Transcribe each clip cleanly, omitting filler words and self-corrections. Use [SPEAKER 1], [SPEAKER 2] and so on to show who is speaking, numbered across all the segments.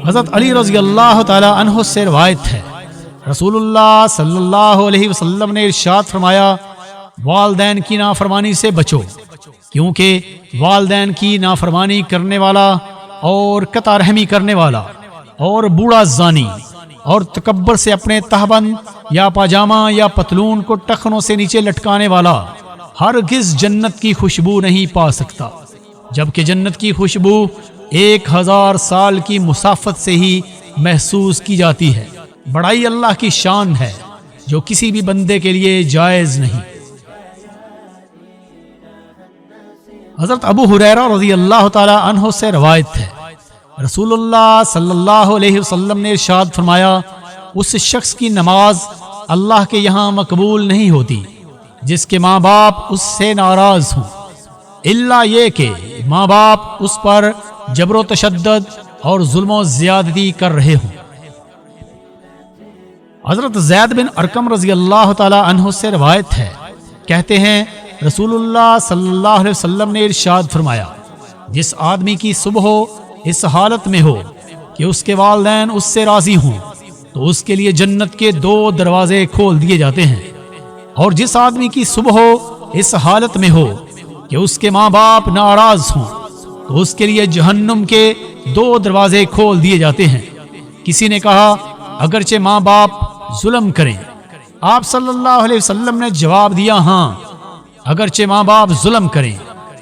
[SPEAKER 1] حضرت علی رضی اللہ تعالی عنہ سے روایت ہے، رسول اللہ صلی اللہ علیہ وسلم نے ارشاد فرمایا، والدین کی نافرمانی سے بچو، کیونکہ والدین کی نافرمانی کرنے والا اور قطع رحمی کرنے والا اور بوڑھا زانی اور تکبر سے اپنے تہبند یا پاجامہ یا پتلون کو ٹخنوں سے نیچے لٹکانے والا ہرگز جنت کی خوشبو نہیں پا سکتا، جبکہ جنت کی خوشبو 1000 سال کی مسافت سے ہی محسوس کی جاتی ہے۔ بڑائی اللہ کی شان ہے جو کسی بھی بندے کے لیے جائز نہیں۔ حضرت ابو ہریرہ رضی اللہ تعالی عنہ سے روایت ہے، رسول اللہ صلی اللہ علیہ وسلم نے ارشاد فرمایا، اس شخص کی نماز اللہ کے یہاں مقبول نہیں ہوتی جس کے ماں باپ اس سے ناراض ہوں، الا یہ کہ ماں باپ اس پر جبر و تشدد اور ظلم و زیادتی کر رہے ہوں۔ حضرت زید بن ارقم رضی اللہ تعالی عنہ سے روایت ہے، کہتے ہیں رسول اللہ صلی اللہ علیہ وسلم نے ارشاد فرمایا، جس آدمی کی صبح اس حالت میں ہو کہ اس کے والدین اس سے راضی ہوں تو اس کے لیے جنت کے 2 دروازے کھول دیے جاتے ہیں، اور جس آدمی کی صبح اس حالت میں ہو کہ اس کے ماں باپ ناراض ہوں تو اس کے لیے جہنم کے 2 دروازے کھول دیے جاتے ہیں۔ کسی نے کہا، اگرچہ ماں باپ ظلم کریں؟ آپ صلی اللہ علیہ وسلم نے جواب دیا، ہاں، اگرچہ ماں باپ ظلم کریں۔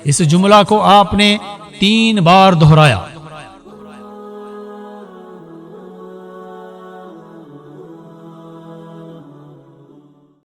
[SPEAKER 1] اس جملہ کو آپ نے 3 بار دہرایا۔